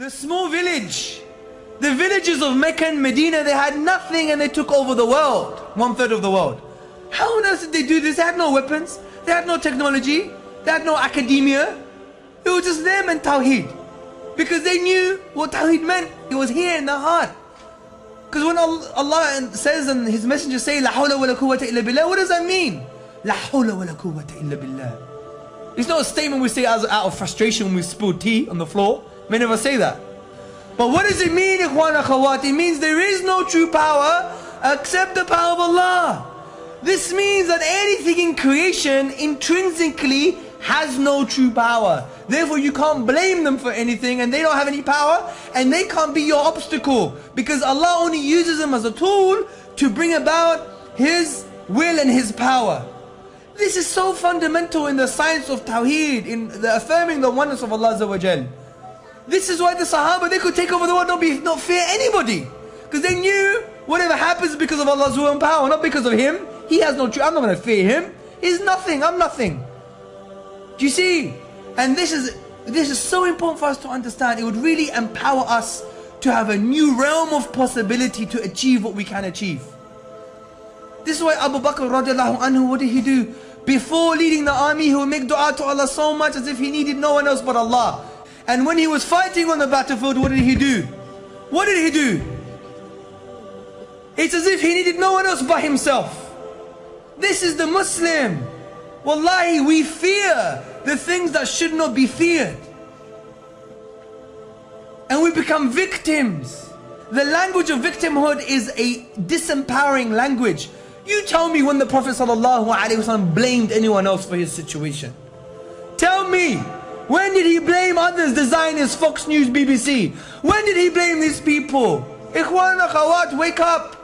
The small village, the villages of Mecca and Medina, they had nothing and they took over the world, 1/3 of the world. How on earth did they do this? They had no weapons, they had no technology, they had no academia. It was just them and Tawheed. Because they knew what Tawheed meant. It was here in the heart. Because when Allah says and His messengers say, La hawla wa la quwwata illa billah, what does that mean? La hawla wa la quwwata illa billah. It's not a statement we say out of frustration when we spill tea on the floor. Many of us say that. But what does it mean, ikhwan akhawat? It means there is no true power except the power of Allah. This means that anything in creation intrinsically has no true power. Therefore you can't blame them for anything, and they don't have any power, and they can't be your obstacle, because Allah only uses them as a tool to bring about His will and His power. This is so fundamental in the science of Tawheed, in the affirming the oneness of Allah Azza wa Jal. This is why the Sahaba, they could take over the world, not fear anybody. Because they knew whatever happens is because of Allah's will and power, not because of Him. He has no truth. I'm not going to fear Him. He's nothing. I'm nothing. Do you see? And this is so important for us to understand. It would really empower us to have a new realm of possibility to achieve what we can achieve. This is why Abu Bakr radiallahu anhu, what did he do? Before leading the army, he would make dua to Allah so much as if he needed no one else but Allah. And when he was fighting on the battlefield, what did he do? What did he do? It's as if he needed no one else but himself. This is the Muslim. Wallahi, we fear the things that should not be feared. And we become victims. The language of victimhood is a disempowering language. You tell me when the Prophet ﷺ blamed anyone else for his situation. Tell me, when did he blame others, the Zionists, Fox News, BBC? When did he blame these people? Ikhwan, akhawat, wake up.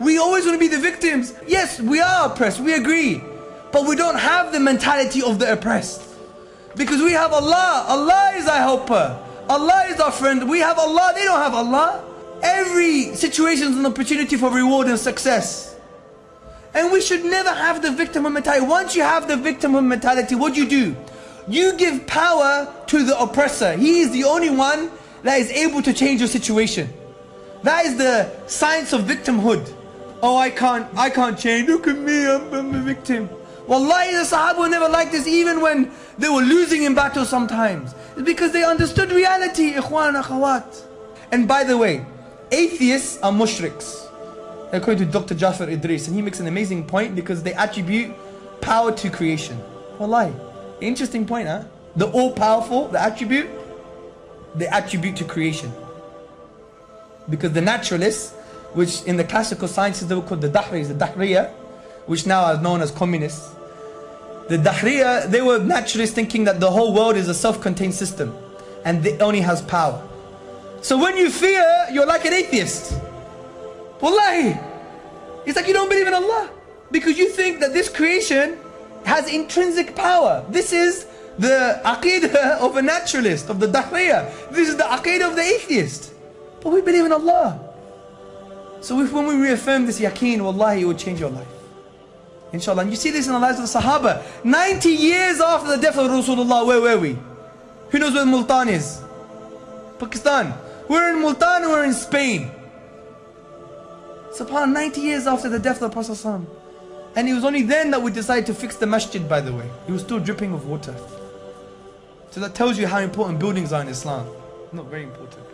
We always want to be the victims. Yes, we are oppressed, we agree. But we don't have the mentality of the oppressed. Because we have Allah. Allah is our helper. Allah is our friend. We have Allah, they don't have Allah. Every situation is an opportunity for reward and success. And we should never have the victimhood mentality. Once you have the victimhood mentality, what do? You give power to the oppressor. He is the only one that is able to change your situation. That is the science of victimhood. Oh, I can't change. Look at me, I'm a victim. Wallahi, the Sahaba were never like this, even when they were losing in battle sometimes. It's because they understood reality, ikhwan, akhawat. And by the way, atheists are mushriks, according to Dr. Jafar Idris, and he makes an amazing point because they attribute power to creation. Wallahi, interesting point, huh? The all-powerful, the attribute, they attribute to creation. Because the naturalists, which in the classical sciences they were called the Dahriya, which now are known as communists. The Dahriya, they were naturalists thinking that the whole world is a self-contained system and it only has power. So when you fear, you're like an atheist. Wallahi, it's like you don't believe in Allah because you think that this creation has intrinsic power. This is the aqidah of a naturalist, of the Dahriya. This is the aqidah of the atheist. But we believe in Allah. So when we reaffirm this yaqeen, wallahi, it will change your life. Inshallah. And you see this in the lives of the Sahaba. 90 years after the death of Rasulullah, where were we? Who knows where Multan is? Pakistan. We're in Multan, we're in Spain. SubhanAllah, 90 years after the death of the Prophet ﷺ. And it was only then that we decided to fix the masjid, by the way. It was still dripping with water. So that tells you how important buildings are in Islam. Not very important.